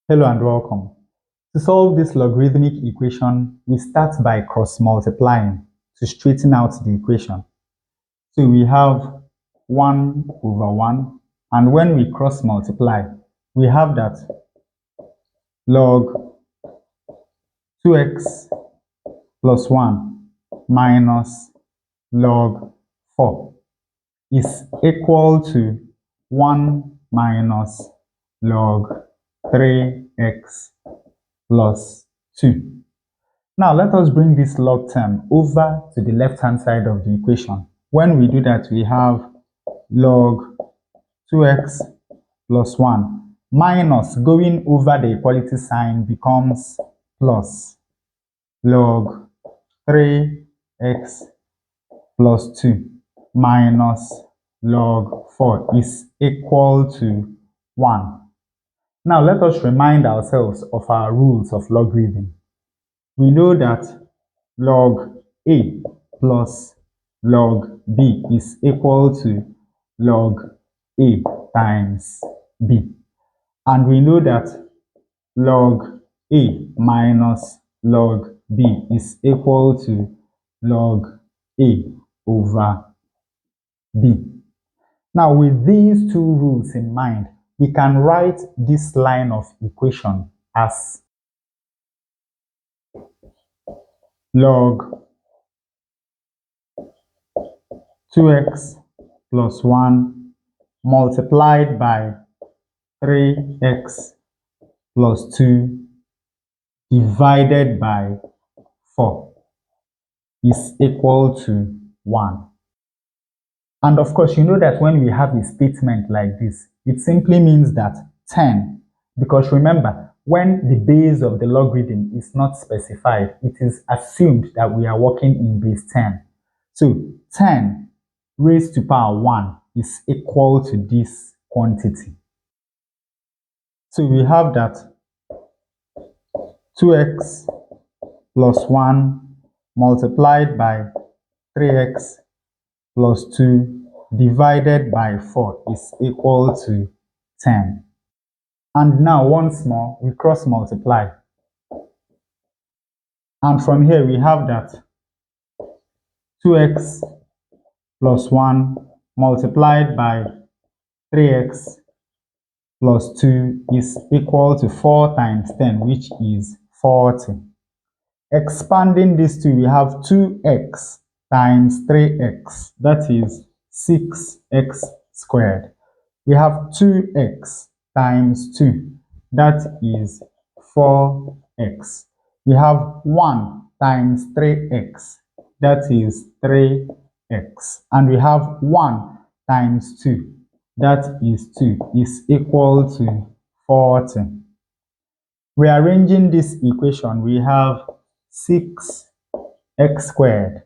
Hello and welcome. To solve this logarithmic equation, we start by cross-multiplying to straighten out the equation. So we have 1 over 1, and when we cross-multiply, we have that log 2x plus 1 minus log 4 is equal to 1 minus log 3x plus 2. Now let us bring this log term over to the left-hand side of the equation. When we do that, we have log 2x plus 1 minus, going over the equality sign, becomes plus log 3x plus 2 minus log 4 is equal to 1. Now let us remind ourselves of our rules of logarithm. We know that log A plus log B is equal to log A times B. And we know that log A minus log B is equal to log A over B. Now, with these two rules in mind, we can write this line of equation as log 2x plus 1 multiplied by 3x plus 2 divided by 4 is equal to 1. And of course, you know that when we have a statement like this, it simply means that 10, because remember, when the base of the logarithm is not specified, it is assumed that we are working in base 10. So 10 raised to power 1 is equal to this quantity. So we have that 2x plus 1 multiplied by 3x plus 2 divided by 4 is equal to 10. And now once more, we cross multiply. And from here we have that 2x plus 1 multiplied by 3x plus 2 is equal to 4 times 10, which is 40. Expanding these two, we have 2x times 3x, that is 6x squared. We have 2x times 2, that is 4x. We have 1 times 3x, that is 3x. And we have 1 times 2, that is 2, is equal to 40. Rearranging this equation, we have 6x squared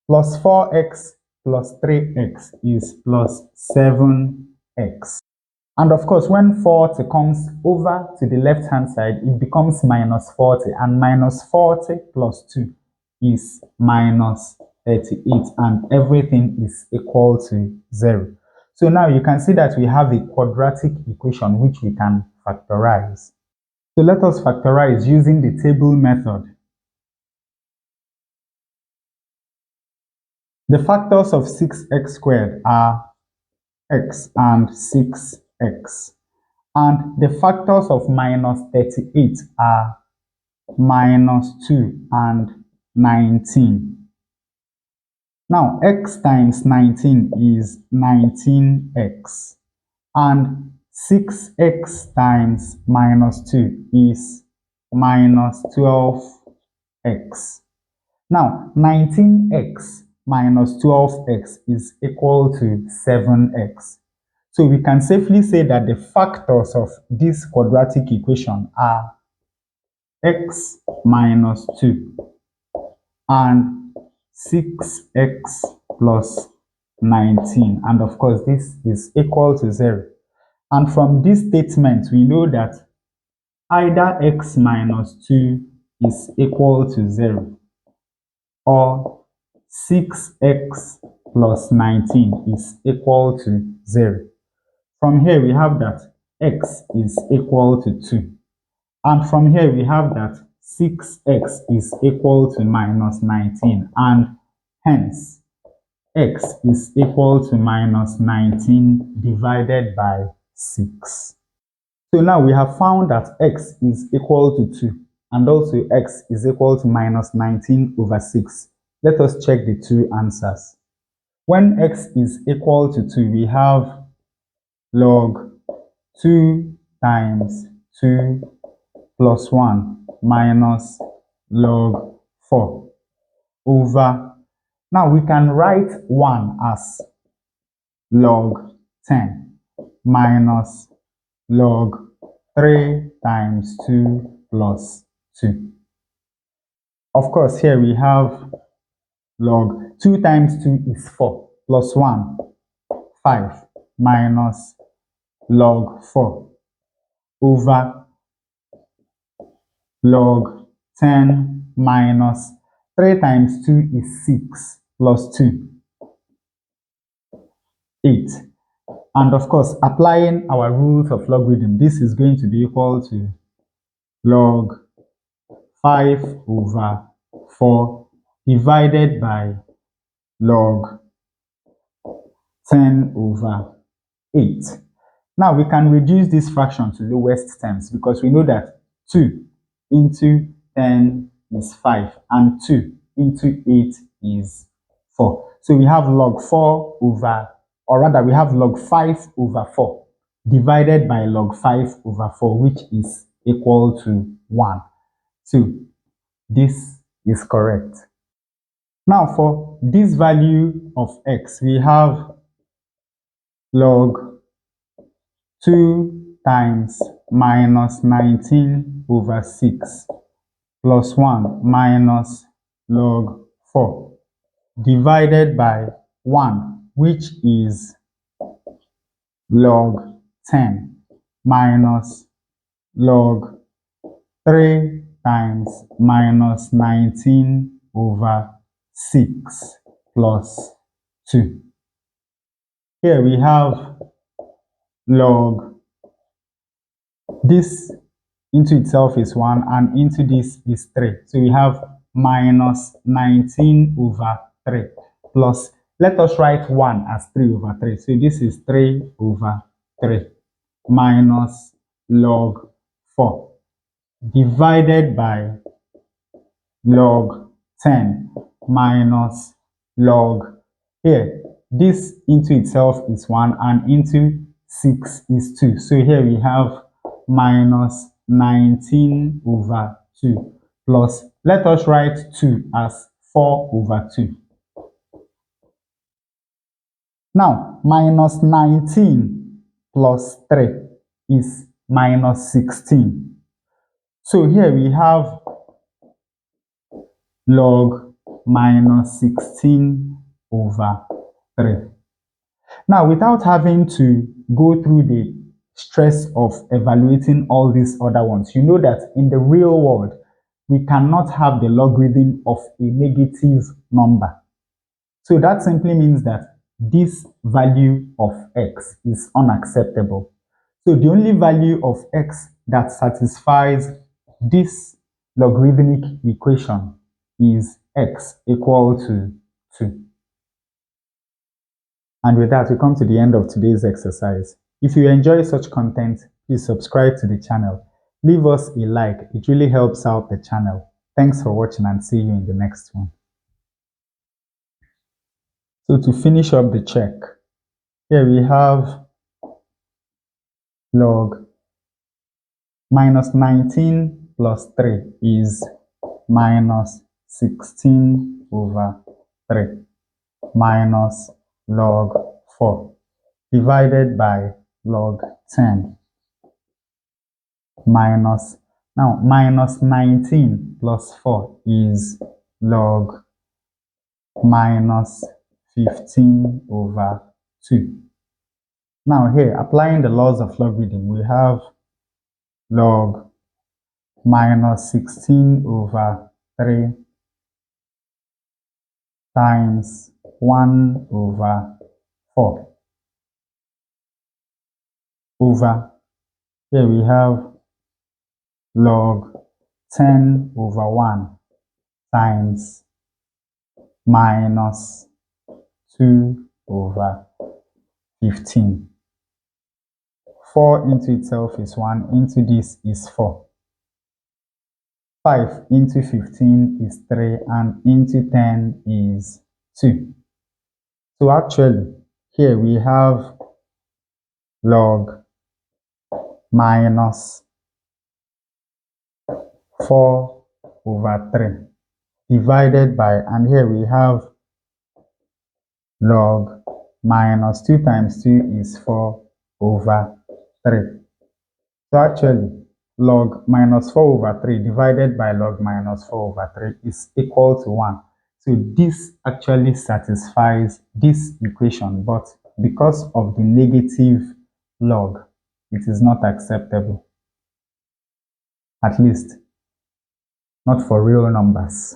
plus 4x plus 3x is plus 7x. And of course, when 40 comes over to the left-hand side, it becomes minus 40, and minus 40 plus 2 is minus 38, and everything is equal to 0. So now you can see that we have a quadratic equation which we can factorize. So let us factorize using the table method. The factors of 6x squared are x and 6x. And the factors of minus 38 are minus 2 and 19. Now, x times 19 is 19x. And 6x times minus 2 is minus 12x. Now, 19x minus 12x is equal to 7x. So we can safely say that the factors of this quadratic equation are x minus 2 and 6x plus 19. And of course, this is equal to 0. And from this statement, we know that either x minus 2 is equal to 0 or 6x plus 19 is equal to 0. From here, we have that x is equal to 2 And from here we have that 6x is equal to minus 19, and hence x is equal to minus 19 divided by 6. So now we have found that x is equal to 2 and also x is equal to minus 19 over 6. Let us check the two answers. When x is equal to 2, we have log 2 times 2 plus 1 minus log 4 over, now we can write 1 as log 10 minus log 3 times 2 plus 2. Of course, here we have log 2 times 2 is 4 plus 1, 5 minus log 4 over log 10 minus 3 times 2 is 6 plus 2, 8. And of course, applying our rules of logarithm, this is going to be equal to log 5 over 4 divided by log 10 over 8. Now we can reduce this fraction to lowest terms because we know that 2 into 10 is 5 and 2 into 8 is 4. So we have log 4 over, or rather we have log 5 over 4 divided by log 5 over 4, which is equal to 1. So this is correct. Now for this value of x, we have log 2 times minus 19 over 6 plus 1 minus log 4 divided by 1, which is log 10 minus log 3 times minus 19 over 6 plus 2. Here we have log, this into itself is 1 and into this is 3. So we have minus 19 over 3 plus, let us write 1 as 3 over 3. So this is 3 over 3 minus log 4 divided by log 10 minus log, here this into itself is 1 and into 6 is 2. So here we have minus 19 over 2 plus, let us write 2 as 4 over 2. Now minus 19 plus 3 is minus 16. So here we have log minus 16 over 3. Now, without having to go through the stress of evaluating all these other ones, you know that in the real world, we cannot have the logarithm of a negative number. So that simply means that this value of x is unacceptable. So the only value of x that satisfies this logarithmic equation is x equal to 2. And with that, we come to the end of today's exercise. If you enjoy such content, please subscribe to the channel. Leave us a like, it really helps out the channel. Thanks for watching and see you in the next one. So to finish up the check, here we have log minus 19 plus 3 is minus 16 over 3 minus log 4 divided by log 10 minus, now minus 19 plus 4 is log minus 15 over 2. Now here, applying the laws of logarithm, we have log minus 16 over 3 times 1 over 4 over, here we have log 10 over 1 times minus 2 over 15. 4 into itself is 1, into this is 4. 5 into 15 is 3, and into 10 is 2. So actually, here we have log minus 4 over 3 divided by, and here we have log minus 2 times 2 is 4 over 3. So actually, log minus 4 over 3 divided by log minus 4 over 3 is equal to 1. So this actually satisfies this equation, but because of the negative log, it is not acceptable. At least, not for real numbers.